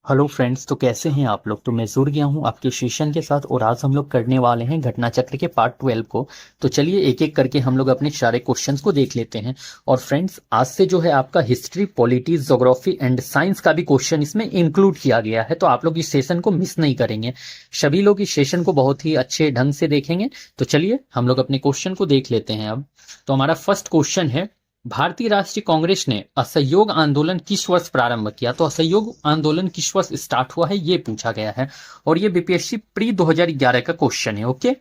Hello friends, तो कैसे हैं आप लोग। तो मैं जुड़ गया हूं आपके सेशन के साथ और आज हम लोग करने वाले हैं घटना चक्र के पार्ट 12 को। तो चलिए एक एक करके हम लोग अपने सारे क्वेश्चंस को देख लेते हैं। और फ्रेंड्स, आज से जो है आपका history, politics, geography and science का भी क्वेश्चन इसमें इंक्लूड किया गया है। तो आप लोग इस सेशन को मिस नहीं करेंगे, सभी लोग इस सेशन को बहुत ही अच्छे ढंग से देखेंगे। तो चलिए हम लोग अपने क्वेश्चन को देख लेते हैं अब। तो हमारा फर्स्ट क्वेश्चन है, भारतीय राष्ट्रीय कांग्रेस ने असहयोग आंदोलन किस वर्ष प्रारंभ किया। तो असहयोग आंदोलन किस वर्ष स्टार्ट हुआ है ये पूछा गया है और ये बीपीएससी प्री 2011 का क्वेश्चन है। ओके,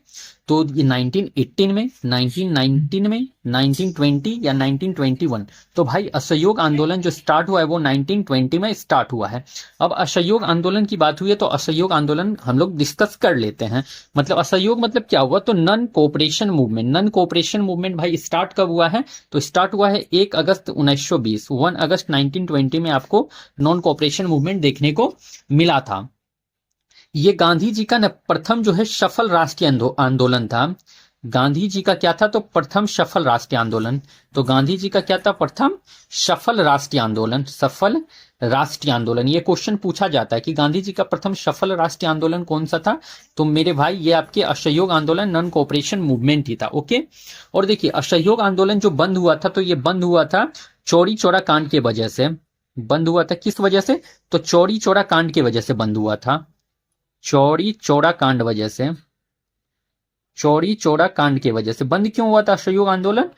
तो ये 1918 में, 1919 में, 1920 या 1921। तो भाई असहयोग आंदोलन जो स्टार्ट हुआ है वो 1920 में स्टार्ट हुआ है। अब असहयोग आंदोलन की बात हुई है तो असहयोग आंदोलन हम लोग डिस्कस कर लेते हैं। मतलब असहयोग मतलब क्या हुआ, तो non cooperation movement. Non cooperation movement भाई स्टार्ट कब हुआ है, तो स्टार्ट हुआ है 1 अगस्त 1920। 1 अगस्त 1920 में आपको नॉन कोऑपरेशन मूवमेंट देखने को मिला था। ये गांधी जी का न प्रथम जो है सफल राष्ट्रीय आंदोलन था। गांधी जी का क्या था, तो प्रथम सफल राष्ट्रीय आंदोलन। तो गांधी जी का क्या था, प्रथम सफल राष्ट्रीय आंदोलन। सफल राष्ट्रीय आंदोलन, ये क्वेश्चन पूछा जाता है कि गांधी जी का प्रथम सफल राष्ट्रीय आंदोलन कौन सा था। तो मेरे भाई ये आपके असहयोग आंदोलन, नॉन कोऑपरेशन मूवमेंट ही था। ओके, और देखिए असहयोग आंदोलन जो बंद हुआ था तो ये बंद हुआ था चौरी चौरा कांड की वजह से। बंद हुआ था किस वजह से, तो चौरी चौरा कांड की वजह से बंद हुआ था। चौरी चौरा कांड वजह से, चौरी चौरा कांड की वजह से बंद क्यों हुआ था असहयोग आंदोलन,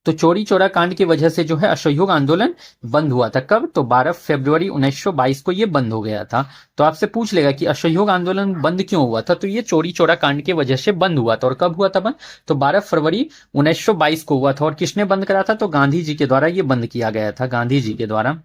तो चौरी चौरा कांड की वजह से जो है असहयोग आंदोलन बंद हुआ था। कब, तो 12 फरवरी 1922 को ये बंद हो गया था। तो आपसे पूछ लेगा कि असहयोग आंदोलन बंद क्यों हुआ था, तो ये चौरी चौरा कांड की वजह से बंद हुआ था। और कब हुआ था बंद, तो 12 फरवरी 1922 को हुआ था। और किसने बंद करा था, तो गांधी जी के द्वारा ये बंद किया गया था। गांधी जी के द्वारा,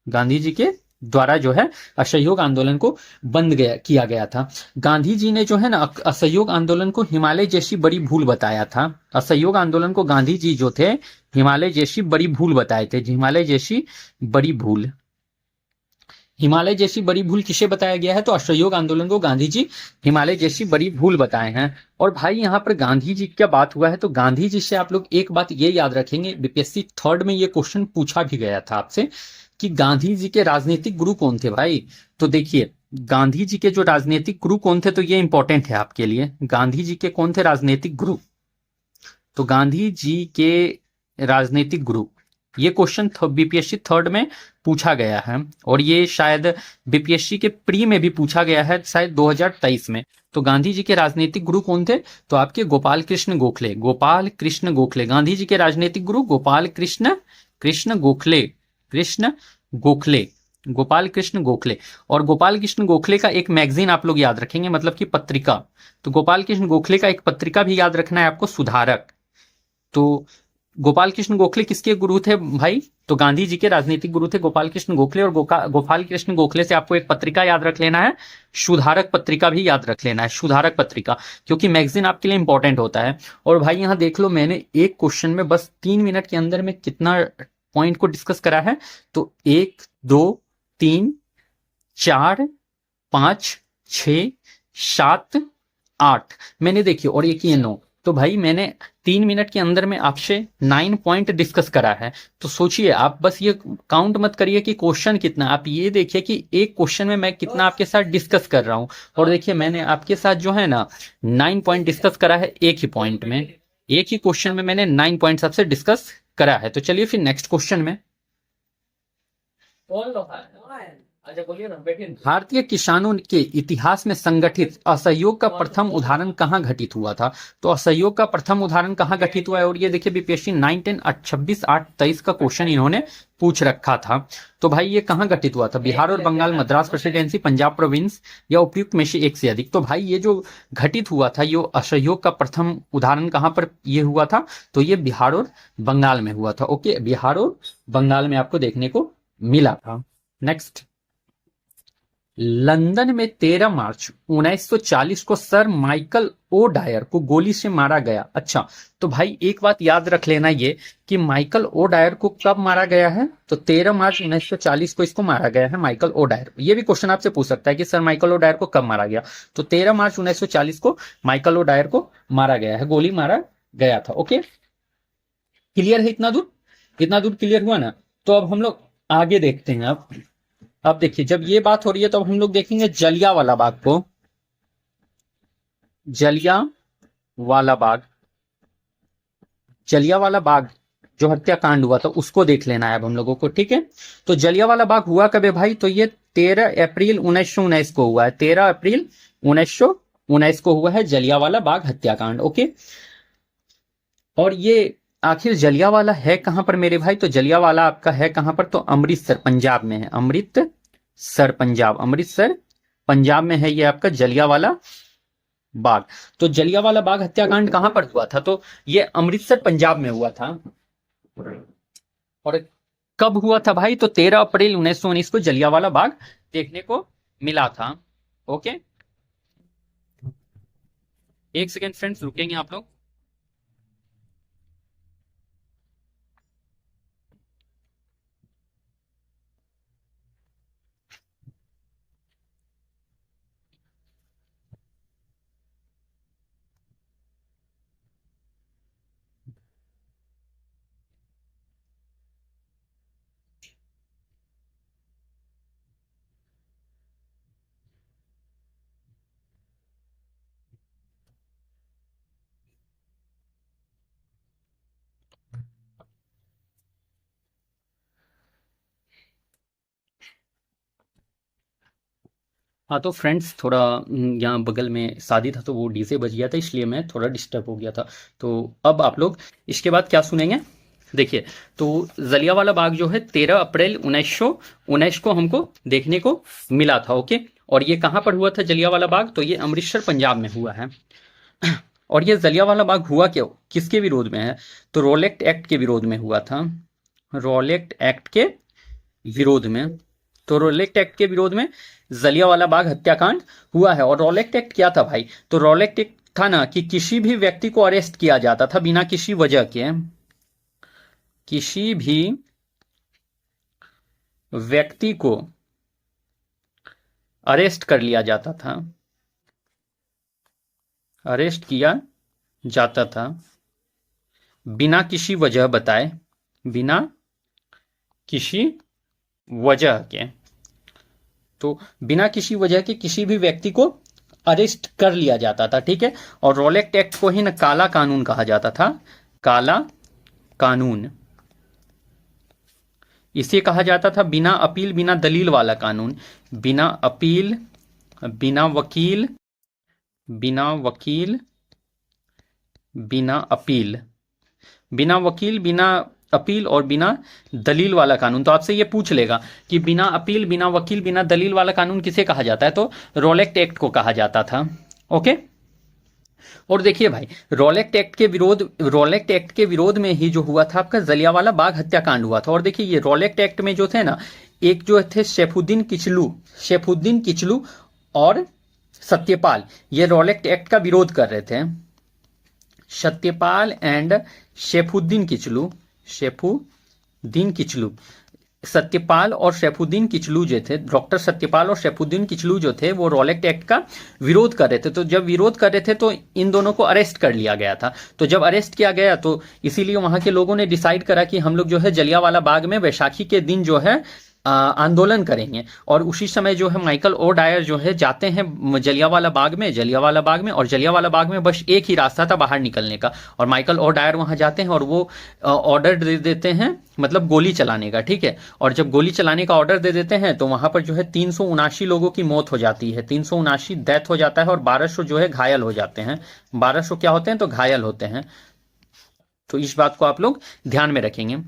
गांधी जी के द्वारा जो है असहयोग आंदोलन को बंद किया गया था। गांधी जी ने जो है ना असहयोग आंदोलन को हिमालय जैसी बड़ी भूल बताया था। असहयोग आंदोलन को गांधी जी जो थे हिमालय जैसी बड़ी भूल बताए थे। हिमालय जैसी बड़ी भूल, हिमालय जैसी बड़ी भूल किसे बताया गया है, तो असहयोग आंदोलन को गांधी जी हिमालय जैसी बड़ी भूल बताए हैं। और भाई यहाँ पर गांधी जी क्या बात हुआ है, तो गांधी जी से आप लोग एक बात ये याद रखेंगे, बीपीएससी थर्ड में ये क्वेश्चन पूछा भी गया था आपसे कि गांधी जी के राजनीतिक गुरु कौन थे भाई। तो देखिए गांधी जी के जो राजनीतिक गुरु कौन थे, तो ये इंपॉर्टेंट है आपके लिए। गांधी जी के कौन थे राजनीतिक गुरु, तो गांधी जी के राजनीतिक गुरु, ये क्वेश्चन बीपीएससी थर्ड में पूछा गया है और ये शायद बीपीएससी के प्री में भी पूछा गया है शायद 2023 में। तो गांधी जी के राजनीतिक गुरु कौन थे, तो आपके गोपाल कृष्ण गोखले। गोपाल कृष्ण गोखले गांधी जी के राजनीतिक गुरु, गोपाल कृष्ण कृष्ण गोखले, कृष्ण गोखले, गोपाल कृष्ण गोखले। और गोपाल कृष्ण गोखले का एक मैगजीन आप लोग याद रखेंगे, मतलब कि पत्रिका। तो गोपाल कृष्ण गोखले का एक पत्रिका भी याद रखना है आपको, सुधारक। तो गोपाल कृष्ण गोखले किसके गुरु थे भाई, तो गांधी जी के राजनीतिक गुरु थे गोपाल कृष्ण गोखले। और गोपाल कृष्ण गोखले से आपको एक पत्रिका याद रख लेना है, सुधारक पत्रिका भी याद रख लेना है, सुधारक पत्रिका, क्योंकि मैगजीन आपके लिए इंपॉर्टेंट होता है। और भाई यहां देख लो, मैंने एक क्वेश्चन में बस 3 मिनट के अंदर में कितना पॉइंट को डिस्कस करा है, तो 1 2 3 4 5 6 7 8 मैंने देखिए, और एक ये 9। तो भाई मैंने 3 मिनट के अंदर में आपसे 9 पॉइंट डिस्कस करा है। तो सोचिए, आप बस ये काउंट मत करिए कि क्वेश्चन कितना, आप ये देखिए कि एक क्वेश्चन में मैं कितना आपके साथ डिस्कस कर रहा हूं। और देखिए मैंने आपके साथ जो है ना 9 पॉइंट डिस्कस करा है एक ही पॉइंट में, एक ही क्वेश्चन में मैंने 9 पॉइंट आपसे डिस्कस करा है। तो चलिए फिर नेक्स्ट क्वेश्चन में, अच्छा बोलिए ना, बैठिए। भारतीय किसानों के इतिहास में संगठित असहयोग का प्रथम उदाहरण कहाँ घटित हुआ था, तो असहयोग का प्रथम उदाहरण कहाँ घटित हुआ है, और ये देखिए बीपीएससी 9 10 26 8 23 का क्वेश्चन इन्होंने पूछ रखा था। तो भाई ये कहाँ घटित हुआ था, बिहार और बंगाल, मद्रास प्रेसिडेंसी, पंजाब प्रोविंस या उपयुक्त में से एक से अधिक। तो भाई ये जो घटित हुआ था, ये असहयोग का प्रथम उदाहरण कहाँ पर ये हुआ था, तो ये बिहार और बंगाल में हुआ था। ओके, बिहार और बंगाल में आपको देखने को मिला था। नेक्स्ट, लंदन में 13 मार्च 1940 को सर माइकल ओ डायर को गोली से मारा गया। अच्छा, तो भाई एक बात याद रख लेना ये कि माइकल ओ डायर को कब मारा गया है, तो 13 मार्च 1940 को इसको मारा गया है, माइकल ओ डायर। ये भी क्वेश्चन आपसे पूछ सकता है कि सर माइकल ओ डायर को कब मारा गया, तो 13 मार्च 1940 को माइकल ओ डायर को मारा गया है, गोली मारा गया था। ओके, क्लियर है इतना दूर, इतना दूर क्लियर हुआ ना। तो अब हम लोग आगे देखते हैं। अब अब देखिए जब ये बात हो रही है तो अब हम लोग देखेंगे जलियांवाला बाग को। जलियांवाला बाग, जलियांवाला बाग जो हत्याकांड हुआ था उसको देख लेना है अब हम लोगों को, ठीक है। तो जलियांवाला बाग हुआ कब है भाई? तो ये 13 अप्रैल 1919 को हुआ है। 13 अप्रैल 1919 को हुआ है जलियांवाला बाग हत्याकांड, ओके। और ये आखिर जलियांवाला है कहां पर मेरे भाई? तो जलियांवाला आपका है कहां पर? तो अमृतसर पंजाब में है। अमृतसर पंजाब, अमृतसर पंजाब में है ये आपका जलियांवाला बाग। तो जलियांवाला बाग हत्याकांड कहां पर हुआ था? तो ये अमृतसर पंजाब में हुआ था। और कब हुआ था भाई? तो 13 अप्रैल 1919 को जलियांवाला बाग देखने को मिला था, ओके। एक सेकेंड फ्रेंड्स, रुकेंगे आप लोग। हाँ तो फ्रेंड्स थोड़ा यहाँ बगल में शादी था तो वो डीजे बज गया था, इसलिए मैं थोड़ा डिस्टर्ब हो गया था। तो अब आप लोग इसके बाद क्या सुनेंगे? देखिए, तो जलियांवाला बाग जो है 13 अप्रैल 1919 को हमको देखने को मिला था, ओके। और ये कहाँ पर हुआ था जलियांवाला बाग? तो ये अमृतसर पंजाब में हुआ है। और ये जलियांवाला बाग हुआ क्यों, किसके विरोध में है? तो रॉलेट एक्ट के विरोध में हुआ था। रॉलेट एक्ट के विरोध में। तो रॉलेट एक्ट के विरोध में जलियांवाला बाग हत्याकांड हुआ है। और रॉलेट एक्ट क्या था भाई? तो रॉलेट एक्ट था ना कि किसी भी व्यक्ति को अरेस्ट किया जाता था बिना किसी वजह के। किसी भी व्यक्ति को अरेस्ट कर लिया जाता था, अरेस्ट किया जाता था बिना किसी वजह बताए, बिना किसी वजह के। तो बिना किसी वजह के किसी भी व्यक्ति को अरेस्ट कर लिया जाता था, ठीक है। और रॉलेट एक्ट को ही ना काला कानून कहा जाता था, काला कानून इसे कहा जाता था। बिना अपील बिना दलील वाला कानून, बिना अपील बिना वकील, बिना वकील बिना अपील, बिना वकील बिना अपील और बिना दलील वाला कानून। तो आपसे ये पूछ लेगा कि बिना अपील बिना वकील बिना दलील वाला कानून किसे कहा जाता है? तो रॉलेट एक्ट को कहा जाता था, ओके। और देखिए भाई, रॉलेट एक्ट के विरोध में ही जो हुआ था आपका जलियांवाला बाग हत्याकांड हुआ था। और देखिए ये रॉलेट एक्ट में जो थे ना, एक जो थे सैफुद्दीन किचलू और सत्यपाल, ये रॉलेट एक्ट का विरोध कर रहे थे। सत्यपाल एंड सैफुद्दीन किचलू, सत्यपाल और सैफुद्दीन किचलू जो थे, डॉक्टर सत्यपाल और सैफुद्दीन किचलू जो थे, वो रॉलेट एक्ट का विरोध कर रहे थे। तो जब विरोध कर रहे थे तो इन दोनों को अरेस्ट कर लिया गया था। तो जब अरेस्ट किया गया तो इसीलिए वहां के लोगों ने डिसाइड करा कि हम लोग जो है जलियांवाला बाग में वैशाखी के दिन जो है आंदोलन करेंगे। और उसी समय जो है माइकल ओ डायर जो है जाते हैं जलियांवाला बाग में और जलियांवाला बाग में बस एक ही रास्ता था बाहर निकलने का। और माइकल ओ डायर वहां जाते हैं और वो ऑर्डर दे देते हैं, मतलब गोली चलाने का, ठीक है। और जब गोली चलाने का ऑर्डर दे देते हैं तो वहां पर जो है 379 लोगों की मौत हो जाती है, 379 डेथ हो जाता है और 1200 जो है घायल हो जाते हैं। 1200 क्या होते हैं? तो घायल होते हैं। तो इस बात को आप लोग ध्यान में रखेंगे।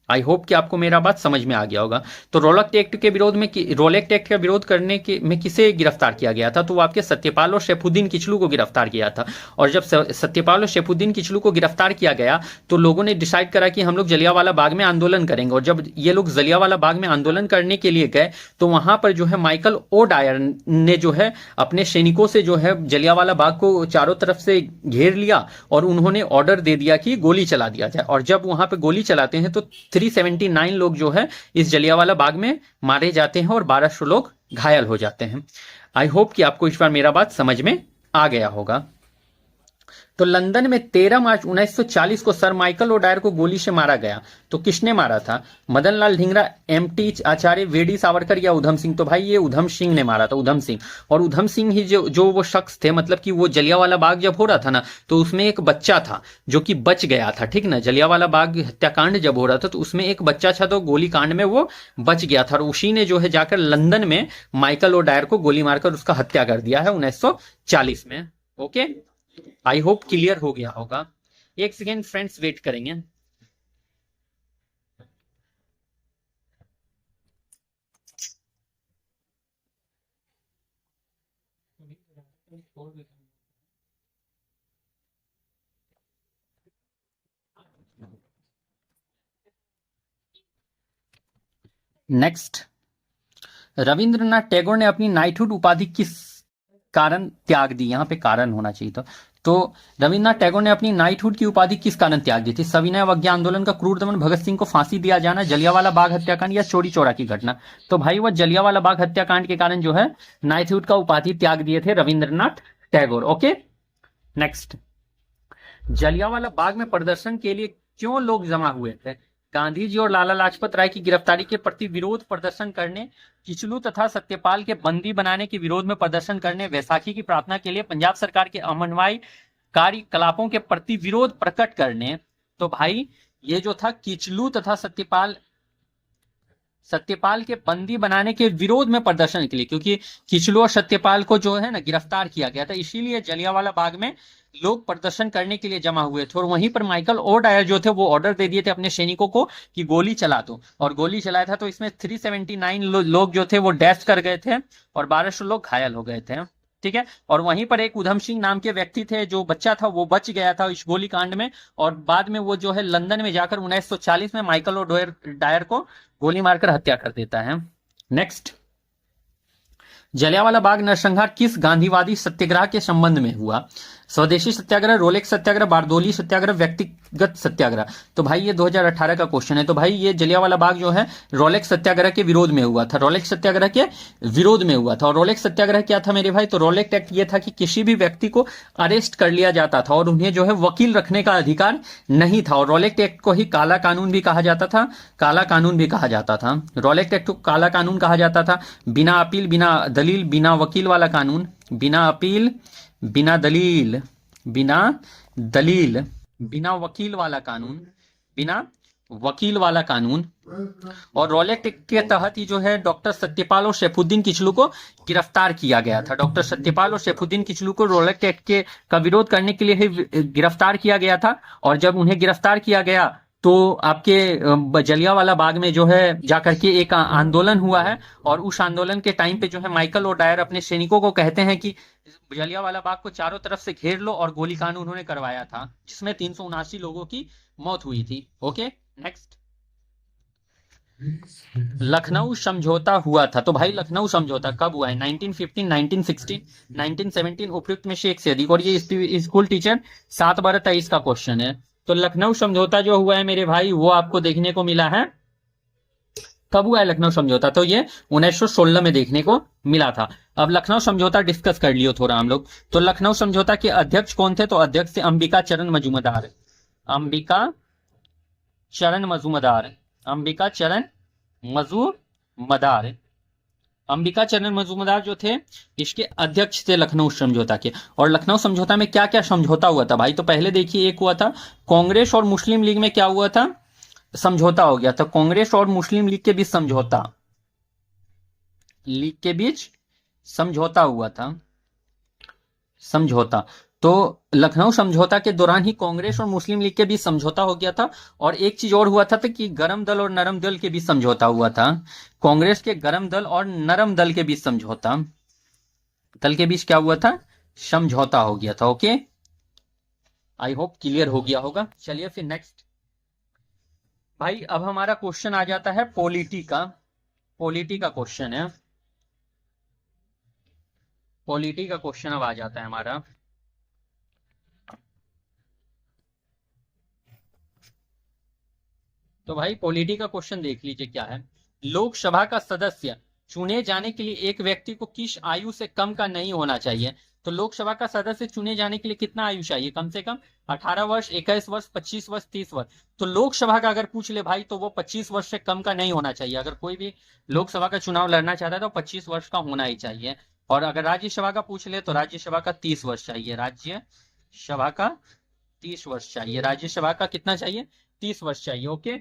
आई होप कि आपको मेरा बात समझ में आ गया होगा। तो रॉलेट एक्ट के विरोध में, रॉलेट एक्ट का विरोध करने के में किसे गिरफ्तार किया गया था? तो वो आपके सत्यपाल और सैफुद्दीन किचलू को गिरफ्तार किया था। और जब सत्यपाल और सैफुद्दीन किचलू को गिरफ्तार किया गया तो लोगों ने डिसाइड करा कि हम लोग जलियांवाला बाग में आंदोलन करेंगे। और जब ये लोग जलियांवाला बाग में आंदोलन करने के लिए गए तो वहां पर जो है माइकल ओ डायर ने जो है अपने सैनिकों से जो है जलियांवाला बाग को चारों तरफ से घेर लिया और उन्होंने ऑर्डर दे दिया कि गोली चला दिया जाए। और जब वहां पर गोली चलाते हैं तो 379 लोग जो है इस जलियांवाला बाग में मारे जाते हैं और 1200 लोग घायल हो जाते हैं। आई होप कि आपको इस बार मेरा बात समझ में आ गया होगा। तो लंदन में 13 मार्च 1940 को सर माइकल ओडायर को गोली से मारा गया। तो किसने मारा था? मदन लाल ढींगरा, एम.टी. आचार्य, वी.डी. सावरकर या उधम सिंह? तो भाई ये उधम सिंह ने मारा था, उधम सिंह। और उधम सिंह ही जो वो शख्स थे, मतलब कि वो जलियांवाला बाग जब हो रहा था ना, तो उसमें एक बच्चा था जो कि बच गया था, ठीक ना। जलियांवाला बाग हत्याकांड जब हो रहा था तो उसमें एक बच्चा था, तो गोली कांड में वो बच गया था, और उसी ने जो है जाकर लंदन में माइकल ओडायर को गोली मारकर उसका हत्या कर दिया है 1940 में। ओके, आई होप क्लियर हो गया होगा। एक सेकेंड फ्रेंड्स, वेट करेंगे। नेक्स्ट, रविंद्रनाथ टैगोर ने अपनी नाइटहुड उपाधि किस कारण त्याग दी? यहां पे कारण होना चाहिए था। तो रविन्द्रनाथ टैगोर ने अपनी नाइटहुड की उपाधि किस कारण त्याग दी थी? सविनय अवज्ञा आंदोलन का क्रूर दमन, भगत सिंह को फांसी दिया जाना, जलियांवाला बाग हत्याकांड या चोरी चौरा की घटना? तो भाई वह जलियांवाला बाग हत्याकांड के कारण जो है नाइटहुड का उपाधि त्याग दिए थे रविंद्रनाथ टैगोर। ओके, नेक्स्ट, जलियांवाला बाग में प्रदर्शन के लिए क्यों लोग जमा हुए थे? गांधी जी और लाला लाजपत राय की गिरफ्तारी के प्रति विरोध प्रदर्शन करने, किचलू तथा सत्यपाल के बंदी बनाने के विरोध में प्रदर्शन करने, वैसाखी की प्रार्थना के लिए, पंजाब सरकार के अमनवाई कार्यकलापों के प्रति विरोध प्रकट करने? तो भाई ये जो था किचलू तथा सत्यपाल के बंदी बनाने के विरोध में प्रदर्शन के लिए, क्योंकि किचलू और सत्यपाल को जो है ना गिरफ्तार किया गया था, इसीलिए जलियांवाला बाग में लोग प्रदर्शन करने के लिए जमा हुए थे। और वहीं पर माइकल ओडायर जो थे वो ऑर्डर दे दिए थे अपने सैनिकों को कि गोली चला दो, और गोली चलाया था। तो इसमें 379 लोग जो थे वो डेथ कर गए थे और 1200 लोग घायल हो गए थे, ठीक है। और वहीं पर एक उधम सिंह नाम के व्यक्ति थे, जो बच्चा था वो बच गया था इस गोली कांड में, और बाद में वो जो है लंदन में जाकर 1940 में माइकल ओडायर को गोली मारकर हत्या कर देता है। नेक्स्ट, जलियांवाला बाग नरसंहार किस गांधीवादी सत्याग्रह के संबंध में हुआ? स्वदेशी सत्याग्रह, रोलेक्स सत्याग्रह, बारदोली सत्याग्रह, व्यक्तिगत सत्याग्रह? तो भाई ये 2018 का क्वेश्चन है। तो भाई ये जलियांवाला बाग जो है रोलेक्स सत्याग्रह के विरोध में हुआ था, रोलेक्स सत्याग्रह के विरोध में हुआ था। और रोलेक्स सत्याग्रह क्या था मेरे भाई? तो रोलेक्स एक्ट ये था कि किसी भी व्यक्ति को अरेस्ट कर लिया जाता था और उन्हें जो है वकील रखने का अधिकार नहीं था। और रोलेक्स एक्ट को ही काला कानून भी कहा जाता था, काला कानून भी कहा जाता था। रोलेक्स एक्ट को काला कानून कहा जाता था। बिना अपील, बिना दलील, बिना वकील वाला कानून, बिना अपील, बिना दलील, बिना दलील, बिना वकील वाला कानून, बिना वकील वाला कानून। और रोलेक्स एक्ट के तहत ही जो है डॉक्टर सत्यपाल और सैफुद्दीन किचलू को गिरफ्तार किया गया था। डॉक्टर सत्यपाल और सैफुद्दीन किचलू को रोलेक्स एक्ट के का विरोध करने के लिए ही गिरफ्तार किया गया था। और जब उन्हें गिरफ्तार किया गया तो आपके जलियांवाला बाग में जो है जाकर के एक आंदोलन हुआ है, और उस आंदोलन के टाइम पे जो है माइकल ओडायर अपने सैनिकों को कहते हैं कि जलियांवाला बाग को चारों तरफ से घेर लो, और गोलीकांड उन्होंने करवाया था जिसमें 379 लोगों की मौत हुई थी। ओके, नेक्स्ट, लखनऊ समझौता हुआ था। तो भाई लखनऊ समझौता कब हुआ है? 1915, 1916, 1917, उपयुक्त में से एक से अधिक। और ये स्कूल टीचर 7/12/23 का क्वेश्चन है। तो लखनऊ समझौता जो हुआ है मेरे भाई वो आपको देखने को मिला है, कब हुआ है लखनऊ समझौता? तो ये 1916 में देखने को मिला था। अब लखनऊ समझौता डिस्कस कर लियो थोड़ा हम लोग। तो लखनऊ समझौता के अध्यक्ष कौन थे? तो अध्यक्ष थे अंबिका चरण मजूमदार, अंबिका चरण मजूमदार, अंबिका चरण मजूमदार, अंबिका चरण मजूमदार जो थे इसके अध्यक्ष थे लखनऊ समझौता के। और लखनऊ समझौता में क्या क्या समझौता हुआ था भाई? तो पहले देखिए, एक हुआ था कांग्रेस और मुस्लिम लीग में क्या हुआ था? समझौता हो गया था। कांग्रेस और मुस्लिम लीग के बीच समझौता, लीग के बीच समझौता हुआ था, समझौता। तो लखनऊ समझौता के दौरान ही कांग्रेस और मुस्लिम लीग के बीच समझौता हो गया था। और एक चीज और हुआ था कि गरम दल और नरम दल के बीच समझौता हुआ था। कांग्रेस के गरम दल और नरम दल के बीच समझौता, दल के बीच क्या हुआ था? समझौता हो गया था। ओके, आई होप क्लियर हो गया होगा। चलिए फिर नेक्स्ट भाई, अब हमारा क्वेश्चन आ जाता है पॉलिटी का। पॉलिटी का क्वेश्चन है, पॉलिटी का क्वेश्चन अब आ जाता है हमारा। तो भाई पॉलिटी का क्वेश्चन देख लीजिए क्या है। लोकसभा का सदस्य चुने जाने के लिए एक व्यक्ति को किस आयु से कम का नहीं होना चाहिए? तो लोकसभा का सदस्य चुने जाने के लिए कितना आयु चाहिए? कम से कम 18 वर्ष, 21 वर्ष, 25 वर्ष, 30 वर्ष। तो लोकसभा का अगर पूछ ले भाई तो वो 25 वर्ष से कम का नहीं होना चाहिए। अगर कोई भी लोकसभा का चुनाव लड़ना चाहता है तो 25 वर्ष का होना ही चाहिए। और अगर राज्यसभा का पूछ ले तो राज्यसभा का 30 वर्ष चाहिए। राज्यसभा का 30 वर्ष चाहिए। राज्यसभा का कितना चाहिए? 30 वर्ष चाहिए। ओके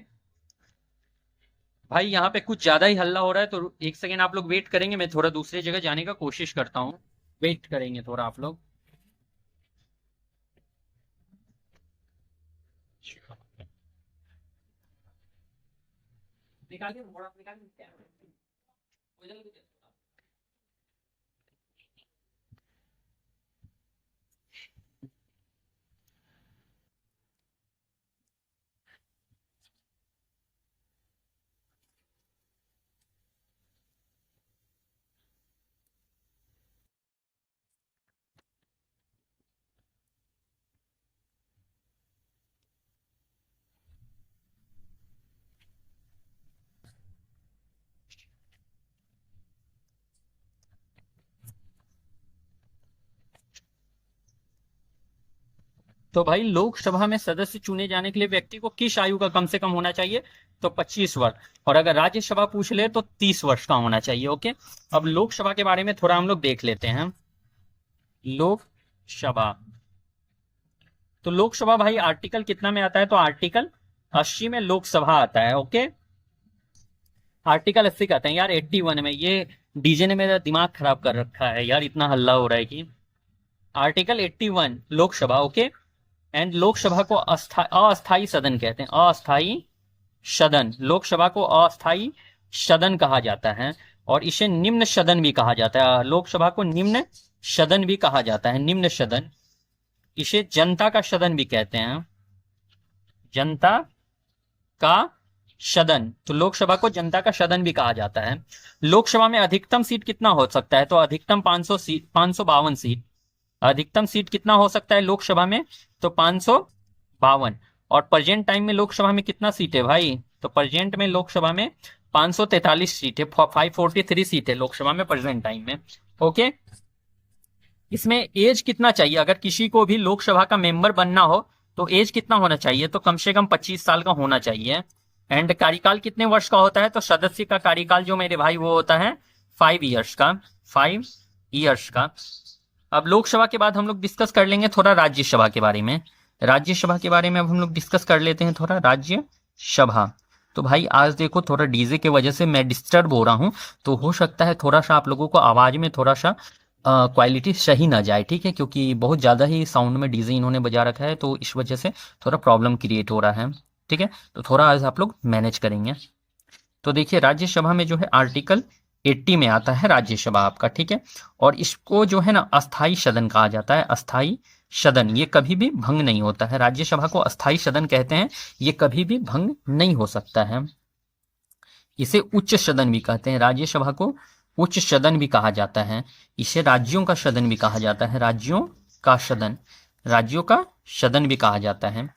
भाई, यहाँ पे कुछ ज्यादा ही हल्ला हो रहा है तो एक सेकेंड आप लोग वेट करेंगे, मैं थोड़ा दूसरी जगह जाने का कोशिश करता हूँ। वेट करेंगे थोड़ा आप लोग। निकालिए निकालिए। तो भाई लोकसभा में सदस्य चुने जाने के लिए व्यक्ति को किस आयु का कम से कम होना चाहिए? तो 25 वर्ष। और अगर राज्यसभा पूछ ले तो 30 वर्ष का होना चाहिए। ओके, अब लोकसभा के बारे में थोड़ा हम लोग देख लेते हैं। लोकसभा, तो लोकसभा भाई आर्टिकल कितना में आता है? तो आर्टिकल 80 में लोकसभा आता है। ओके, आर्टिकल 80 कहते हैं यार 81 में। ये डीजे ने मेरा दिमाग खराब कर रखा है यार, इतना हल्ला हो रहा है कि article 81 Lok Sabha. Okay, and Lok Sabha को अस्थाई सदन कहते हैं। अस्थाई सदन, लोकसभा को अस्थाई सदन कहा जाता है और इसे निम्न सदन भी कहा जाता है। लोकसभा को निम्न सदन भी कहा जाता है। निम्न सदन, इसे जनता का सदन भी कहते हैं। जनता का सदन, तो लोकसभा को जनता का सदन भी कहा जाता है। लोकसभा में अधिकतम सीट कितना हो सकता है? तो अधिकतम 500 सीट, 552 सीट। अधिकतम सीट कितना हो सकता है लोकसभा में? तो 552। और प्रेजेंट टाइम में लोकसभा में कितना सीट है भाई? तो प्रेजेंट में लोकसभा में 543 सीट है। 543 सीट है लोकसभा में प्रेजेंट टाइम में। ओके, इसमें एज कितना चाहिए? अगर किसी को भी लोकसभा का मेंबर बनना हो तो एज कितना होना चाहिए? तो कम से कम 25 साल का होना चाहिए। एंड कार्यकाल कितने वर्ष का होता है? तो सदस्य का कार्यकाल जो मेरे भाई वो होता है 5 ईयर्स का। 5 ईयर्स का। अब लोकसभा के बाद हम लोग डिस्कस कर लेंगे थोड़ा राज्यसभा के बारे में। राज्यसभा के बारे में अब हम लोग डिस्कस कर लेते हैं थोड़ा। राज्यसभा, तो भाई आज देखो थोड़ा डीजे की वजह से मैं डिस्टर्ब हो रहा हूं, तो हो सकता है थोड़ा सा आप लोगों को आवाज में थोड़ा सा क्वालिटी सही ना जाए, ठीक है, क्योंकि बहुत ज़्यादा ही साउंड में डीजे इन्होंने बजा रखा है, तो इस वजह से थोड़ा प्रॉब्लम क्रिएट हो रहा है। ठीक है, तो थोड़ा आज आप लोग मैनेज करेंगे। तो देखिए राज्यसभा में जो है आर्टिकल 80 में आता है राज्यसभा आपका, ठीक है। और इसको जो है ना अस्थाई सदन कहा जाता है। अस्थाई सदन, ये कभी भी भंग नहीं होता है। राज्यसभा को अस्थाई सदन कहते हैं, ये कभी भी भंग नहीं हो सकता है। इसे उच्च सदन भी कहते हैं। राज्यसभा को उच्च सदन भी कहा जाता है। इसे राज्यों का सदन भी कहा जाता है। राज्यों का सदन, राज्यों का सदन भी कहा जाता है।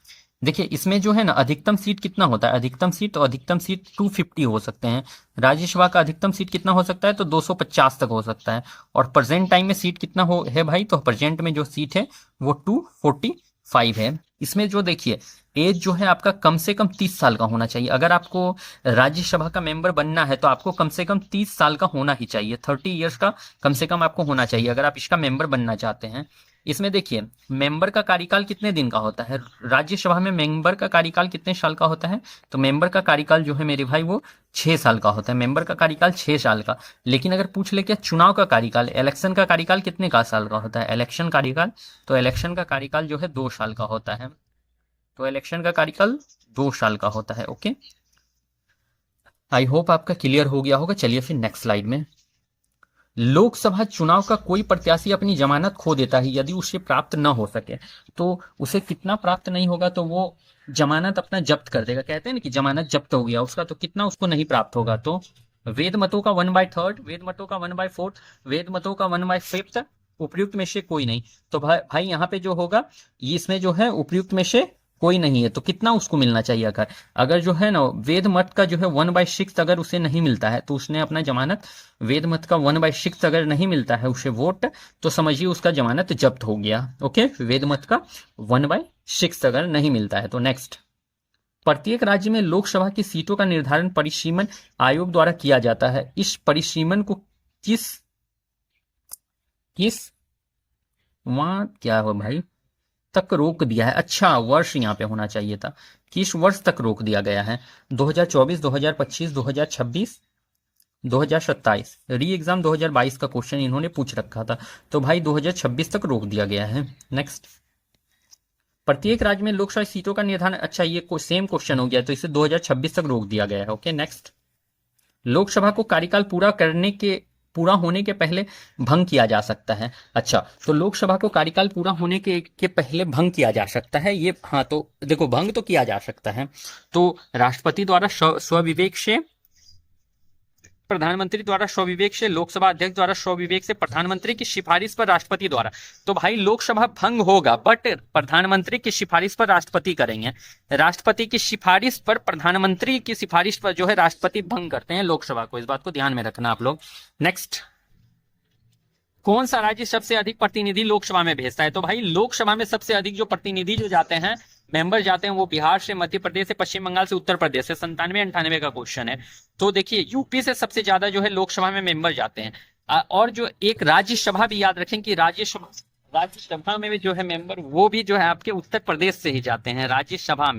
देखिए इसमें जो है ना अधिकतम सीट कितना होता है? अधिकतम सीट, तो अधिकतम सीट 250 हो सकते हैं। राज्यसभा का अधिकतम सीट कितना हो सकता है? तो 250 तक हो सकता है। और प्रेजेंट टाइम में सीट कितना हो है भाई? तो प्रेजेंट में जो सीट है वो 245 है। इसमें जो देखिए एज जो है आपका कम से कम 30 साल का होना चाहिए। अगर आपको राज्यसभा का मेंबर बनना है तो आपको कम से कम 30 साल का होना ही चाहिए। 30 ईयर्स का कम से कम आपको होना चाहिए अगर आप इसका मेंबर बनना चाहते हैं। इसमें देखिए मेंबर का कार्यकाल कितने दिन का होता है? राज्यसभा में मेंबर का कार्यकाल कितने साल का होता है? तो मेंबर का कार्यकाल जो है मेरे भाई वो 6 साल का होता है। मेंबर का कार्यकाल 6 साल का। लेकिन अगर पूछ ले क्या चुनाव का कार्यकाल, इलेक्शन का कार्यकाल कितने का साल का होता है? इलेक्शन कार्यकाल, तो इलेक्शन का कार्यकाल जो है 2 साल का होता है। तो इलेक्शन का कार्यकाल 2 साल का होता है। ओके, आई होप आपका क्लियर हो गया होगा। चलिए फिर नेक्स्ट स्लाइड में। लोकसभा चुनाव का कोई प्रत्याशी अपनी जमानत खो देता है यदि उसे प्राप्त न हो सके। तो उसे कितना प्राप्त नहीं होगा तो वो जमानत अपना जब्त कर देगा। कहते हैं ना कि जमानत जब्त हो गया उसका, तो कितना उसको नहीं प्राप्त होगा? तो वेद मतों का 1/3, वेद मतों का 1/4, वेद मतों का 1/5, उपयुक्त में से कोई नहीं। तो भाई यहाँ पे जो होगा ये इसमें जो है उपयुक्त में से कोई नहीं है, तो कितना उसको मिलना चाहिए? अगर अगर जो है ना वेद मत का जो है 1/6 अगर उसे नहीं मिलता है तो उसने अपना जमानत, वेद मत का 1/6 अगर नहीं मिलता है उसे वोट, तो समझिए उसका जमानत जब्त हो गया। ओके, वेद मत का 1/6 अगर नहीं मिलता है तो। नेक्स्ट, प्रत्येक राज्य में लोकसभा की सीटों का निर्धारण परिसीमन आयोग द्वारा किया जाता है। इस परिसीमन को किस किस वहां क्या हो भाई तक रोक दिया है? अच्छा, वर्ष यहाँ पे होना चाहिए था। किस वर्ष तक रोक दिया गया है? 2024, 2025, 2026, 2027? री एग्जाम 2022 का क्वेश्चन इन्होंने पूछ रखा था, तो भाई 2026 तक रोक दिया गया है। नेक्स्ट, प्रत्येक राज्य में लोकसभा सीटों का निर्धारण, अच्छा ये सेम क्वेश्चन हो गया, तो इसे 2026 तक रोक दिया गया है। ओके, नेक्स्ट, लोकसभा को कार्यकाल पूरा होने के पहले भंग किया जा सकता है। अच्छा, तो लोकसभा को कार्यकाल पूरा होने के पहले भंग किया जा सकता है ये, हाँ तो देखो भंग तो किया जा सकता है, तो राष्ट्रपति द्वारा स्वविवेक से, प्रधानमंत्री द्वारा स्वविवेक से, लोकसभा अध्यक्ष द्वारा स्वविवेक से, प्रधानमंत्री की सिफारिश पर राष्ट्रपति द्वारा। तो भाई लोकसभा भंग होगा बट प्रधानमंत्री की सिफारिश पर राष्ट्रपति करेंगे, राष्ट्रपति की सिफारिश पर, प्रधानमंत्री की सिफारिश पर जो है राष्ट्रपति भंग करते हैं लोकसभा को। इस बात को ध्यान में रखना आप लोग। नेक्स्ट, कौन सा राज्य सबसे अधिक प्रतिनिधि लोकसभा में भेजता है? तो भाई लोकसभा में सबसे अधिक जो प्रतिनिधि जो जाते हैं, मेंबर जाते हैं, वो बिहार से, मध्य प्रदेश से, पश्चिम बंगाल से, उत्तर प्रदेश से। 97-98 का क्वेश्चन है। तो देखिए यूपी से सबसे ज्यादा जो है लोकसभा में मेंबर जाते हैं। और जो एक राज्यसभा भी याद रखें कि राज्यसभा में भी जो है मेंबर वो भी जो है आपके उत्तर प्रदेश से ही जाते हैं। राज्यसभा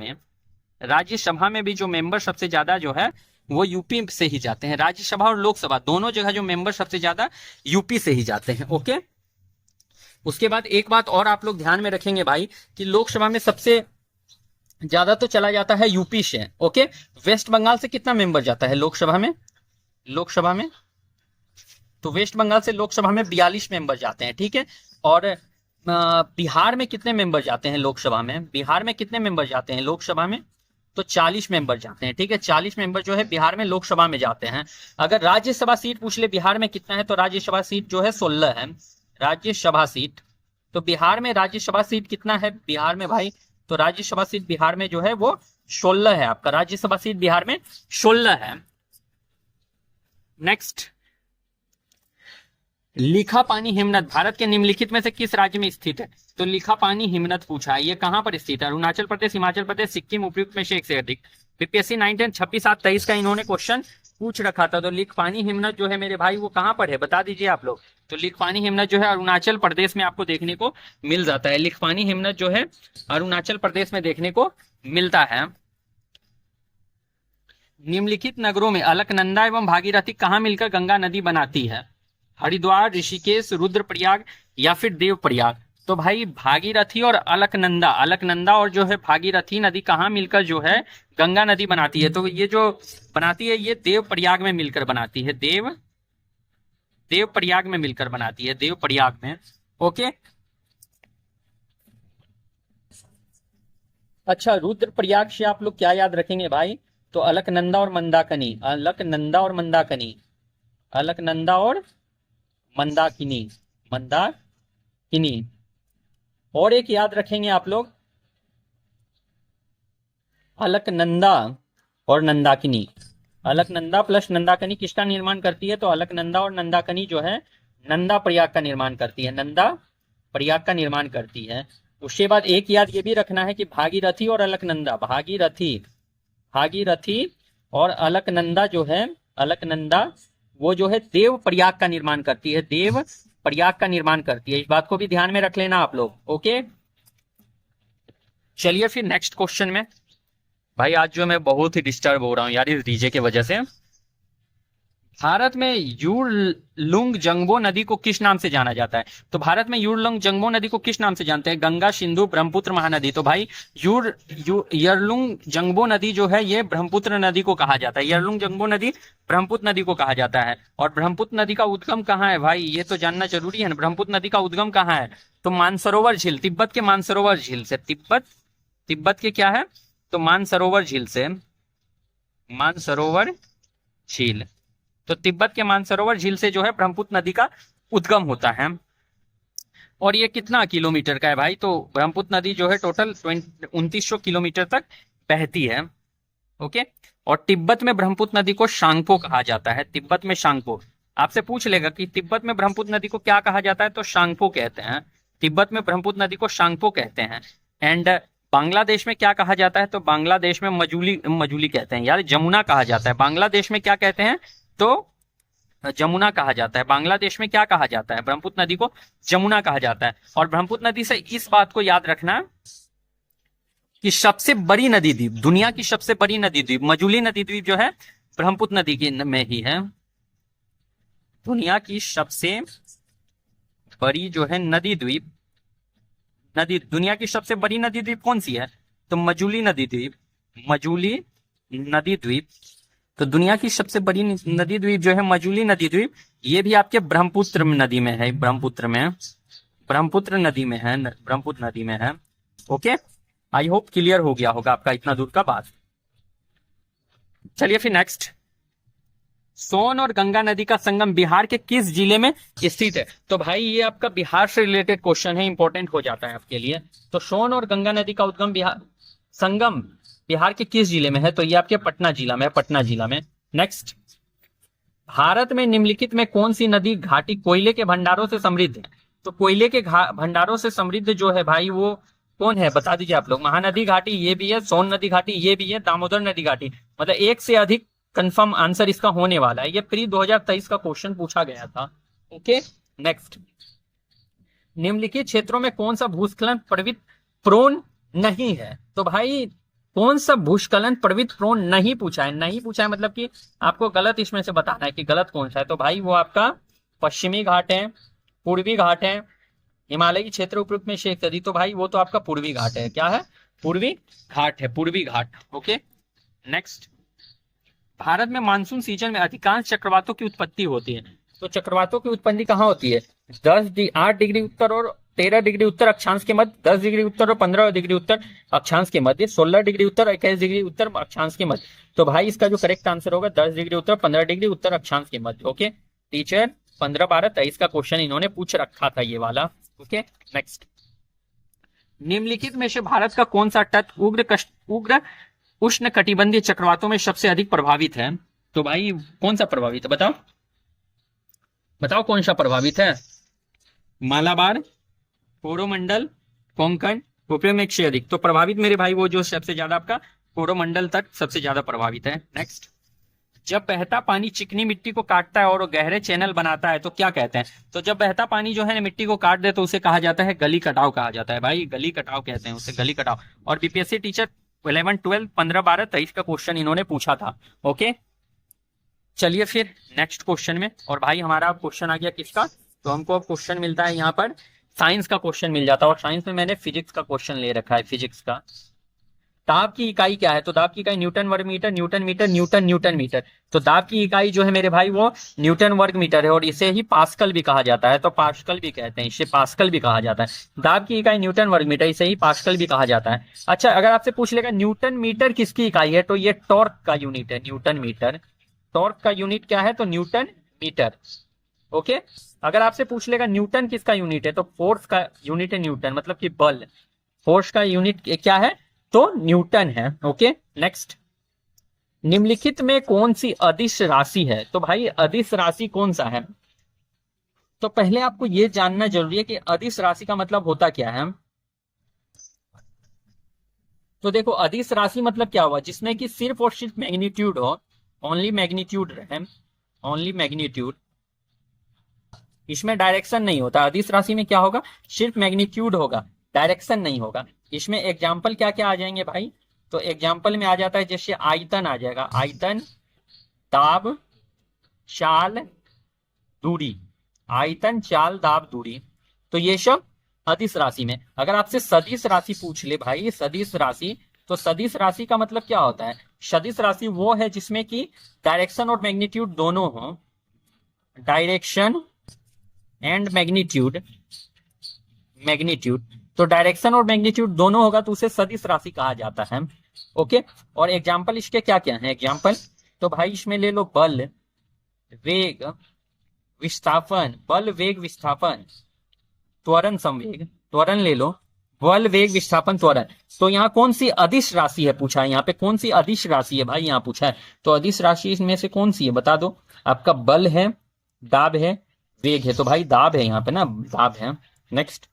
में भी जो मेंबर सबसे ज्यादा जो है वो यूपी से ही जाते हैं। राज्यसभा और लोकसभा दोनों जगह जो मेंबर सबसे ज्यादा यूपी से ही जाते हैं। ओके, उसके बाद एक बात और आप लोग ध्यान में रखेंगे भाई कि लोकसभा में सबसे ज्यादा तो चला जाता है यूपी से। ओके, वेस्ट बंगाल से कितना मेंबर जाता है लोकसभा में? तो वेस्ट बंगाल से लोकसभा में 42 मेंबर जाते हैं। ठीक है, और बिहार में कितने मेंबर जाते हैं लोकसभा में? बिहार में कितने मेंबर जाते हैं लोकसभा में? तो 40 मेंबर जाते हैं। ठीक है, 40 मेंबर जो है बिहार में लोकसभा में जाते हैं। अगर राज्यसभा सीट पूछ ले बिहार में कितना है, तो राज्यसभा सीट जो है 16 है राज्यसभा सीट। तो बिहार में राज्यसभा सीट कितना है बिहार में भाई? तो राज्यसभा सीट बिहार में जो है वो 16 है। आपका राज्यसभा सीट बिहार में 16 है। नेक्स्ट, लिखापानी हिमनद भारत के निम्नलिखित में से किस राज्य में स्थित है? तो लिखापानी हिमनद पूछा है, ये कहां पर स्थित है? अरुणाचल प्रदेश, हिमाचल प्रदेश, सिक्किम, उपयुक्त में से एक से अधिक। बीपीएससी 1926-7-23 का इन्होंने क्वेश्चन पूछ रखा था। तो लिखापानी हिमनद जो है मेरे भाई वो कहां पर है, बता दीजिए आप लोग। तो लिखापानी हिमनद जो है अरुणाचल प्रदेश में आपको देखने को मिल जाता है। लिखापानी हिमनद जो है अरुणाचल प्रदेश में देखने को मिलता है। निम्नलिखित नगरों में अलकनंदा एवं भागीरथी कहां मिलकर गंगा नदी बनाती है? हरिद्वार, ऋषिकेश, रुद्रप्रयाग या फिर देवप्रयाग? तो भाई भागीरथी और अलकनंदा और जो है भागीरथी नदी कहाँ मिलकर जो है गंगा नदी बनाती है? तो ये जो बनाती है ये देवप्रयाग में मिलकर बनाती है। देवप्रयाग में मिलकर बनाती है, देवप्रयाग में। ओके, अच्छा, रुद्रप्रयाग से आप लोग क्या याद रखेंगे भाई? तो अलकनंदा और मंदाकिनी, अलकनंदा और मंदाकिनी, अलकनंदा और मंदाकिनी, मंदाकिनी। और एक याद रखेंगे आप लोग, अलकनंदा और नंदाकिनी। अलकनंदा प्लस नंदाकिनी किसका निर्माण करती है? तो अलकनंदा और नंदाकिनी जो है नंदा प्रयाग का निर्माण करती है, नंदा प्रयाग का निर्माण करती है। उसके बाद एक याद ये भी रखना है कि भागीरथी और अलकनंदा, भागीरथी और अलकनंदा जो है, अलकनंदा वो जो है देव प्रयाग का निर्माण करती है, देव प्रयाग का निर्माण करती है। इस बात को भी ध्यान में रख लेना आप लोग। ओके, चलिए फिर नेक्स्ट क्वेश्चन में। भाई आज जो मैं बहुत ही डिस्टर्ब हो रहा हूँ यार इस डीजे की वजह से। भारत में युरलुंग जंगबो नदी को किस नाम से जाना जाता है? तो भारत में युरलुंग जंगबो नदी को किस नाम से जानते हैं? गंगा, सिंधु, ब्रह्मपुत्र, महानदी। तो भाई युरलुंग जंगबो नदी जो है ये ब्रह्मपुत्र नदी को कहा जाता है। युरलुंग जंगबो नदी ब्रह्मपुत्र नदी को कहा जाता है। और ब्रह्मपुत्र नदी का उद्गम कहाँ है भाई? ये तो जानना जरूरी है ना। ब्रह्मपुत्र नदी का उद्गम कहाँ है? तो मानसरोवर झील, तिब्बत के मानसरोवर झील से। तिब्बत के क्या है? तो मानसरोवर झील से, मानसरोवर झील। तो तिब्बत के मानसरोवर झील से जो है ब्रह्मपुत्र नदी का उद्गम होता है। और ये कितना किलोमीटर का है भाई? तो ब्रह्मपुत्र नदी जो है टोटल 2900 किलोमीटर तक बहती है। ओके। और तिब्बत में ब्रह्मपुत्र नदी को शांगपो कहा जाता है। तिब्बत में शांगपो, आपसे पूछ लेगा कि तिब्बत में ब्रह्मपुत्र नदी को क्या कहा जाता है, तो शांगपो कहते हैं। तिब्बत में ब्रह्मपुत्र नदी को शांगपो कहते हैं। एंड बांग्लादेश में क्या कहा जाता है, तो बांग्लादेश में मजूली मजूली कहते हैं यार, जमुना कहा जाता है। बांग्लादेश में क्या कहते हैं, तो जमुना कहा जाता है। बांग्लादेश में क्या कहा जाता है, ब्रह्मपुत्र नदी को जमुना कहा जाता है। और ब्रह्मपुत्र नदी से इस बात को याद रखना कि सबसे बड़ी नदी द्वीप, दुनिया की सबसे बड़ी नदी द्वीप मजूली नदी द्वीप जो है ब्रह्मपुत्र नदी की में ही है। दुनिया की सबसे बड़ी जो है नदी द्वीप, दुनिया की सबसे बड़ी नदी द्वीप कौन सी है, तो मजूली नदी द्वीप। मजूली नदी द्वीप। तो दुनिया की सबसे बड़ी नदी द्वीप जो है मजूली नदी द्वीप, ये भी आपके ब्रह्मपुत्र नदी में है। ब्रह्मपुत्र नदी में है, ब्रह्मपुत्र नदी में है। ओके, आई होप क्लियर हो गया होगा आपका इतना दूर का बात। चलिए फिर नेक्स्ट, सोन और गंगा नदी का संगम बिहार के किस जिले में स्थित है? तो भाई ये आपका बिहार से रिलेटेड क्वेश्चन है, इंपॉर्टेंट हो जाता है आपके लिए। तो सोन और गंगा नदी का उद्गम संगम बिहार के किस जिले में है, तो ये आपके पटना जिला में है, पटना जिला में। नेक्स्ट, भारत में निम्नलिखित में कौन सी नदी घाटी कोयले के भंडारों से समृद्ध है? तो कोयले के भंडारों से समृद्ध जो है भाई वो कौन है, बता दीजिए आप लोग। महानदी घाटी ये भी है, सोन नदी घाटी ये भी है, दामोदर नदी घाटी, मतलब एक से अधिक कंफर्म आंसर इसका होने वाला है। ये प्री 2023 का क्वेश्चन पूछा गया था। ओके, नेक्स्ट, निम्नलिखित क्षेत्रों में कौन सा भूस्खलन प्रवृत्ति प्रोन नहीं है? तो भाई कौन सा भूस्खलन प्रवृत्ति प्रोन नहीं पूछा है, नहीं पूछा है मतलब कि आपको गलत इसमें से बताना है कि गलत कौन सा है। तो भाई वो आपका पश्चिमी घाट है, पूर्वी घाट है, हिमालय की क्षेत्र उपयुक्त में शेख नदी, तो भाई वो तो आपका पूर्वी घाट है। क्या है, पूर्वी घाट है, पूर्वी घाट। ओके, नेक्स्ट, भारत में मानसून सीजन में अधिकांश चक्रवातों की उत्पत्ति होती है। तो चक्रवातों की उत्पत्ति कहाँ होती है? 8 डिग्री उत्तर और 13 डिग्री उत्तर अक्षांश के मध्य, 10 डिग्री उत्तर और 15 डिग्री उत्तर अक्षांश के मध्य, 16 डिग्री उत्तर 21 डिग्री उत्तर अक्षांश के मध्य। तो भाई इसका जो करेक्ट आंसर होगा 10 डिग्री उत्तर 15 डिग्री उत्तर अक्षांश के मध्य। ओके टीचर, 15-12-23 का क्वेश्चन इन्होंने पूछ रखा था ये वाला। ओके, नेक्स्ट, निम्नलिखित में से भारत का कौन सा तट उग्र उष्ण कटिबंधीय चक्रवातों में सबसे अधिक प्रभावित है? तो भाई कौन सा प्रभावित है, बताओ बताओ कौन सा प्रभावित है? मालाबार, कोरोमंडल, कोंकण, उपयोग में से अधिक। तो प्रभावित मेरे भाई वो जो सबसे ज्यादा आपका कोरोमंडल तट सबसे ज्यादा प्रभावित है। नेक्स्ट, जब बहता पानी चिकनी मिट्टी को काटता है और गहरे चैनल बनाता है तो क्या कहते हैं? तो जब बहता पानी जो है ना मिट्टी को काट दे तो उसे कहा जाता है गली कटाव, कहा जाता है भाई, गली कटाव कहते हैं उसे, गली कटाव। और बीपीएससी टीचर 11, 12, 15-12-23 का क्वेश्चन इन्होंने पूछा था। ओके, चलिए फिर नेक्स्ट क्वेश्चन में। और भाई हमारा क्वेश्चन आ गया किसका, तो हमको अब क्वेश्चन मिलता है यहाँ पर साइंस का क्वेश्चन मिल जाता है। और साइंस में मैंने फिजिक्स का क्वेश्चन ले रखा है, फिजिक्स का। दाब की इकाई क्या है? तो दाब की इकाई न्यूटन वर्ग metre, newton metre, newton metre. तो दाब की इकाई जो है मेरे भाई वो न्यूटन वर्ग मीटर है और इसे ही पास्कल भी कहा जाता है। तो पास्कल भी कहते हैं, इसे पास्कल भी कहा जाता है। दाब की इकाई न्यूटन वर्ग मीटर, इसे ही पास्कल भी कहा जाता है। अच्छा, अगर आपसे पूछ लेगा न्यूटन मीटर किसकी इकाई है, तो ये टॉर्क का यूनिट है, न्यूटन मीटर। टॉर्क का यूनिट क्या है, तो न्यूटन मीटर। ओके, अगर आपसे पूछ लेगा न्यूटन किसका यूनिट है, तो फोर्स का यूनिट है न्यूटन, मतलब कि बल। फोर्स का यूनिट क्या है, तो न्यूटन है। ओके, नेक्स्ट, निम्नलिखित में कौन सी अदिश राशि है? तो भाई अदिश राशि कौन सा है? तो पहले आपको यह जानना जरूरी है कि अदिश राशि का मतलब होता क्या है। तो देखो अदिश राशि मतलब क्या हुआ, जिसमें कि सिर्फ और सिर्फ मैग्नीट्यूड हो, ओनली मैग्नीट्यूड रहे, ओनली मैग्नीट्यूड, इसमें डायरेक्शन नहीं होता। अदिश राशि में क्या होगा, सिर्फ मैग्नीट्यूड होगा, डायरेक्शन नहीं होगा। इसमें एग्जाम्पल क्या क्या आ जाएंगे भाई, तो एग्जाम्पल में आ जाता है जैसे आयतन आ जाएगा, आयतन, दाब, चाल, दूरी, आयतन, चाल, दाब, दूरी। तो ये सब अदिश राशि में। अगर आपसे सदिश राशि पूछ ले भाई, सदिश राशि, तो सदिश राशि का मतलब क्या होता है? सदिश राशि वो है जिसमें कि डायरेक्शन और मैग्नीट्यूड दोनों हो, डायरेक्शन एंड मैग्नीट्यूड, मैग्नीट्यूड। तो डायरेक्शन और मैग्नीट्यूड दोनों होगा तो उसे सदिश राशि कहा जाता है। ओके, और एग्जाम्पल इसके क्या क्या है एग्जाम्पल, तो भाई इसमें ले लो बल, वेग, विस्थापन, बल, वेग, विस्थापन। त्वरण संवेग, त्वरण ले लो, बल वेग विस्थापन त्वरण। तो यहाँ कौन सी अदिश राशि है पूछा है, यहाँ पे कौन सी अदिश राशि है भाई यहाँ पूछा है, तो अदिश राशि इसमें से कौन सी है बता दो। आपका बल है, दाब है, वेग है, तो भाई दाब है यहाँ पे ना, दाब है। नेक्स्ट,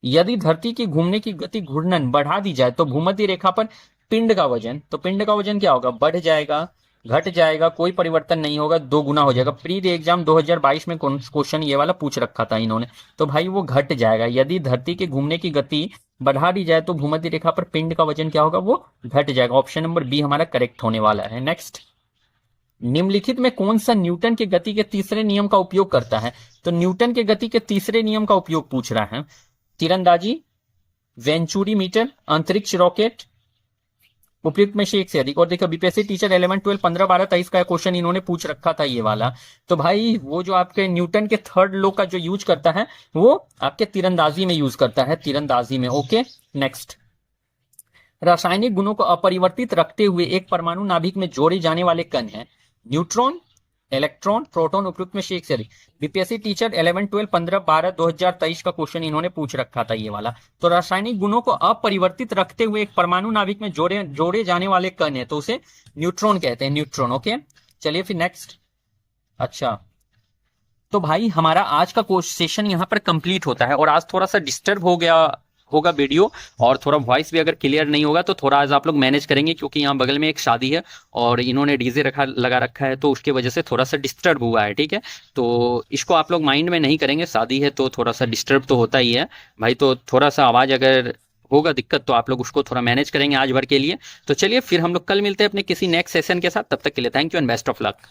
यदि धरती की घूमने की गति घूर्णन बढ़ा दी जाए तो भूमध्य रेखा पर पिंड का वजन, तो पिंड का वजन क्या होगा, बढ़ जाएगा, घट जाएगा, कोई परिवर्तन नहीं होगा, 2 गुना हो जाएगा। प्री एग्जाम 2022 में क्वेश्चन ये वाला पूछ रखा था इन्होंने, तो भाई वो घट जाएगा। यदि धरती के घूमने की गति बढ़ा दी जाए तो भूमध्य रेखा पर पिंड का वजन क्या होगा, वो घट जाएगा। ऑप्शन नंबर बी हमारा करेक्ट होने वाला है। नेक्स्ट, निम्नलिखित में कौन सा न्यूटन के गति के तीसरे नियम का उपयोग करता है, तो न्यूटन के गति के तीसरे नियम का उपयोग पूछ रहा है। तीरंदाजी, वेंचुरी मीटर, अंतरिक्ष रॉकेट, उपयुक्त में से एक से अधिक। और देखो बीपीएससी टीचर 11, 12, 15, 12, 23 का क्वेश्चन इन्होंने पूछ रखा था ये वाला। तो भाई वो जो आपके न्यूटन के थर्ड लॉ का जो यूज करता है वो आपके तीरंदाजी में यूज करता है, तीरंदाजी में। ओके, नेक्स्ट, रासायनिक गुणों को अपरिवर्तित रखते हुए एक परमाणु नाभिक में जोड़े जाने वाले कण हैं न्यूट्रॉन, इलेक्ट्रॉन, प्रोटॉन, उपयुक्त में से एक से अधिक। बीपीएससी टीचर 11, 12, 15, 12, 2023 का क्वेश्चन इन्होंने पूछ रखा था ये वाला। तो रासायनिक गुणों को अपरिवर्तित रखते हुए एक परमाणु नाभिक में जोड़े जाने वाले कण है, तो उसे न्यूट्रॉन कहते हैं, न्यूट्रॉन। ओके, चलिए फिर नेक्स्ट। अच्छा, तो भाई हमारा आज का सेशन यहाँ पर कंप्लीट होता है। और आज थोड़ा सा डिस्टर्ब हो गया होगा वीडियो, और थोड़ा वॉइस भी अगर क्लियर नहीं होगा तो थोड़ा आज आप लोग मैनेज करेंगे, क्योंकि यहाँ बगल में एक शादी है और इन्होंने डीजे लगा रखा है, तो उसके वजह से थोड़ा सा डिस्टर्ब हुआ है। ठीक है, तो इसको आप लोग माइंड में नहीं करेंगे, शादी है तो थोड़ा सा डिस्टर्ब तो होता ही है भाई, तो थोड़ा सा आवाज़ अगर होगा दिक्कत तो आप लोग उसको थोड़ा मैनेज करेंगे आज भर के लिए। तो चलिए फिर हम लोग कल मिलते हैं अपने किसी नेक्स्ट सेशन के साथ, तब तक के लिए thank you and best of luck.